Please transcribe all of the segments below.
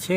6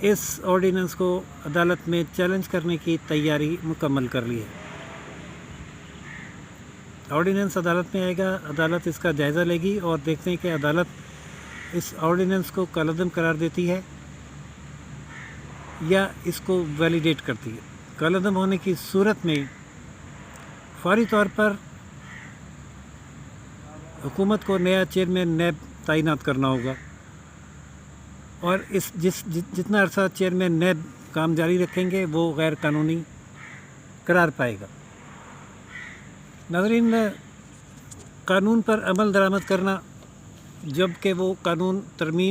اس ordinance کو عدالت میں چیلنج کرنے کی تیاری مکمل کر لی ہے۔ آرڈیننس عدالت میں آئے گا، عدالت اس کا جائزہ لے گی اور دیکھتے ہیں کہ عدالت اس آرڈیننس کو کالعدم قرار دیتی ہے یا اس کو ویلیڈیٹ کرتی ہے۔ کالعدم ہونے کی صورت میں فوری طور پر حکومت کو نیا چیئرمین نیب تعینات کرنا ہوگا اور جتنا عرصہ چیئرمین نیب کام جاری رکھیں گے وہ غیر قانونی قرار پائے گا۔ ناظرین، قانون پر عمل درآمد کرنا جب کہ وہ قانون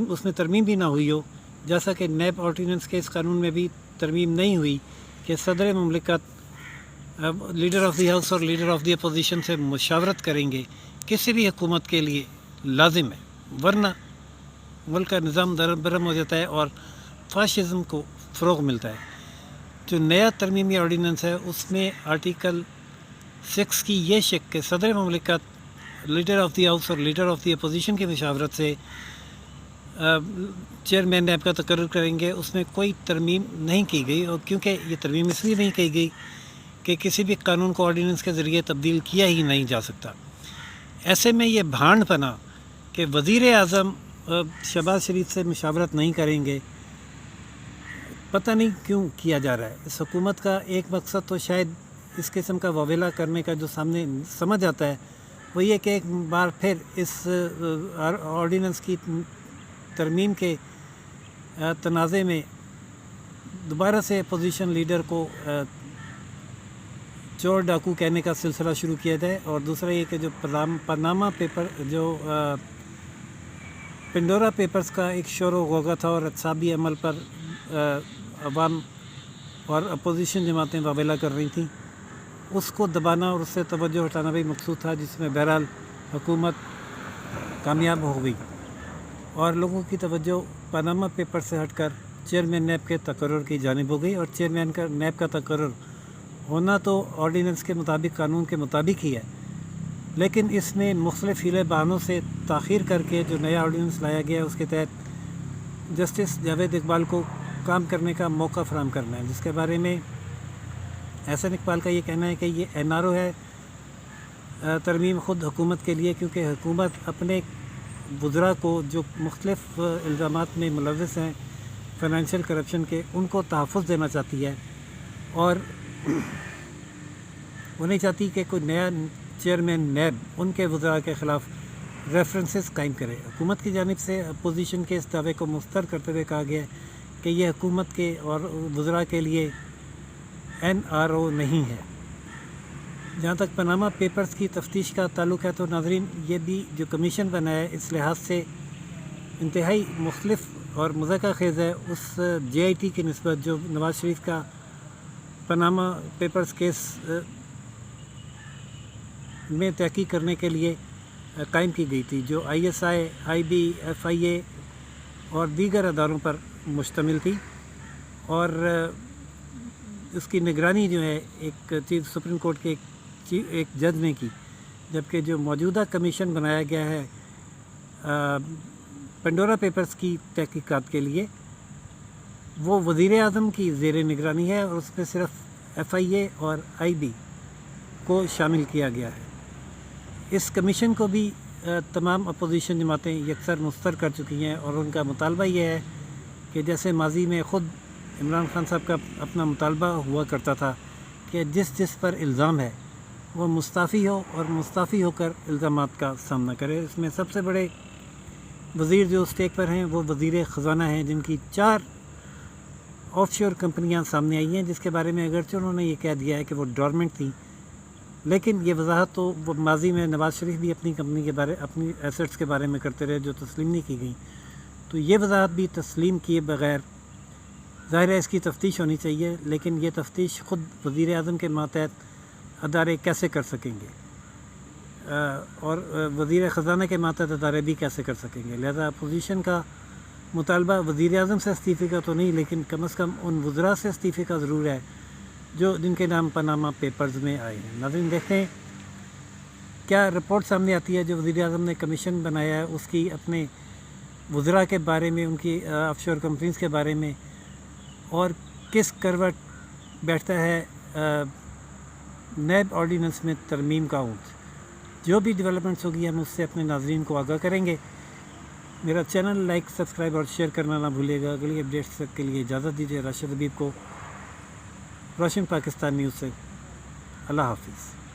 اس میں ترمیم بھی نہ ہوئی ہو، جیسا کہ نیب آرڈیننس کے اس قانون میں بھی ترمیم نہیں ہوئی کہ صدر مملکت لیڈر آف دی ہاؤس اور لیڈر آف دی اپوزیشن سے مشاورت کریں گے، کسی بھی حکومت کے لیے لازم ہے، ورنہ ملک کا نظام برہم ہو جاتا ہے اور فاشزم کو فروغ ملتا ہے۔ جو نیا ترمیمی آرڈیننس ہے اس میں آرٹیکل 6 کی یہ شق کہ صدر مملکت لیڈر آف دی ہاؤس اور لیڈر آف دی اپوزیشن کی مشاورت سے چیئرمین نیب کا تقرر کریں گے، اس میں کوئی ترمیم نہیں کی گئی، اور کیونکہ یہ ترمیم اس لیے نہیں کی گئی کہ کسی بھی قانون کو آرڈیننس کے ذریعے تبدیل کیا ہی نہیں جا سکتا۔ ایسے میں یہ بھانڈ بنا کہ وزیر اعظم شہباز شریف سے مشاورت نہیں کریں گے، پتہ نہیں کیوں کیا جا رہا ہے۔ اس حکومت کا ایک مقصد تو شاید اس قسم کا واویلا کرنے کا جو سامنے سمجھ آتا ہے وہ یہ کہ ایک بار پھر اس آرڈیننس کی ترمیم کے تنازع میں دوبارہ سے اپوزیشن لیڈر کو چور ڈاکو کہنے کا سلسلہ شروع کیا جائے، اور دوسرا یہ کہ جو پاناما پیپر جو پنڈورا پیپرز کا ایک شور و غوغا تھا اور اعتصابی عمل پر عوام اور اپوزیشن جماعتیں واویلا کر رہی تھیں، اس کو دبانا اور اس سے توجہ ہٹانا بھی مقصود تھا، جس میں بہرحال حکومت کامیاب ہو گئی اور لوگوں کی توجہ پاناما پیپر سے ہٹ کر چیئرمین نیب کے تقرر کی جانب ہو گئی۔ اور چیئرمین نیب کا تقرر ہونا تو آرڈیننس کے مطابق، قانون کے مطابق ہی ہے، لیکن اس میں مختلف حیلے بہانوں سے تاخیر کر کے جو نیا آرڈیننس لایا گیا ہے اس کے تحت جسٹس جاوید اقبال کو کام کرنے کا موقع فراہم کرنا ہے، جس کے بارے میں احسن اقبال کا یہ کہنا ہے کہ یہ NRO ہے ترمیم خود حکومت کے لیے، کیونکہ حکومت اپنے وزراء کو جو مختلف الزامات میں ملوث ہیں فائنینشیل کرپشن کے، ان کو تحفظ دینا چاہتی ہے اور وہ نہیں چاہتی کہ کوئی نیا چیئرمین نیب ان کے وزراء کے خلاف ریفرنسز قائم کرے۔ حکومت کی جانب سے اپوزیشن کے اس دعوے کو مسترد کرتے ہوئے کہا گیا ہے کہ یہ حکومت کے اور وزراء کے لیے NRO نہیں ہے۔ جہاں تک پاناما پیپرز کی تفتیش کا تعلق ہے تو ناظرین، یہ بھی جو کمیشن بنا ہے اس لحاظ سے انتہائی مختلف اور مضحکہ خیز ہے اس JIT کی نسبت جو نواز شریف کا پاناما پیپرز کیس میں تحقیق کرنے کے لیے قائم کی گئی تھی، جو ISI، IB، FIA اور دیگر اداروں پر مشتمل تھی، اور اس کی نگرانی جو ہے ایک چیف سپریم کورٹ کے ایک جج نے کی، جبکہ جو موجودہ کمیشن بنایا گیا ہے پنڈورا پیپرز کی تحقیقات کے لیے وہ وزیر اعظم کی زیر نگرانی ہے، اور اس میں صرف FIA اور IB کو شامل کیا گیا ہے۔ اس کمیشن کو بھی تمام اپوزیشن جماعتیں یکسر مسترد کر چکی ہیں، اور ان کا مطالبہ یہ ہے کہ جیسے ماضی میں خود عمران خان صاحب کا اپنا مطالبہ ہوا کرتا تھا کہ جس پر الزام ہے وہ مستعفی ہو، اور مستعفی ہو کر الزامات کا سامنا کرے۔ اس میں سب سے بڑے وزیر جو اسٹیک پر ہیں وہ وزیر خزانہ ہیں، جن کی 4 آف شور کمپنیاں سامنے آئی ہیں، جس کے بارے میں اگرچہ انہوں نے یہ کہہ دیا ہے کہ وہ ڈورمنٹ تھیں، لیکن یہ وضاحت تو وہ ماضی میں نواز شریف بھی اپنی کمپنی کے بارے، اپنی ایسٹس کے بارے میں کرتے رہے جو تسلیم نہیں کی گئی، تو یہ وضاحت بھی تسلیم کیے بغیر ظاہر ہے اس کی تفتیش ہونی چاہیے، لیکن یہ تفتیش خود وزیر اعظم کے ماتحت ادارے کیسے کر سکیں گے، اور وزیر خزانہ کے ماتحت ادارے بھی کیسے کر سکیں گے؟ لہذا اپوزیشن کا مطالبہ وزیر اعظم سے استعفے کا تو نہیں، لیکن کم از کم ان وزراء سے استعفے کا ضرور ہے جن کے نام پاناما پیپرز میں آئے ہیں۔ ناظرین، دیکھتے ہیں کیا رپورٹ سامنے آتی ہے جو وزیر اعظم نے کمیشن بنایا ہے اس کی اپنے وزراء کے بارے میں، ان کی آف شور کمپنیز کے بارے میں اور کس کروٹ بیٹھتا ہے نیب آرڈیننس میں ترمیم کا اونٹ۔ جو بھی ڈیولپمنٹس ہوگی ہم اس سے اپنے ناظرین کو آگاہ کریں گے۔ میرا چینل لائک، سبسکرائب اور شیئر کرنا نہ بھولے گا۔ اگلی اپڈیٹس تک کے لیے اجازت دیجیے راشد حبیب کو، روشن پاکستان نیوز سے۔ اللہ حافظ۔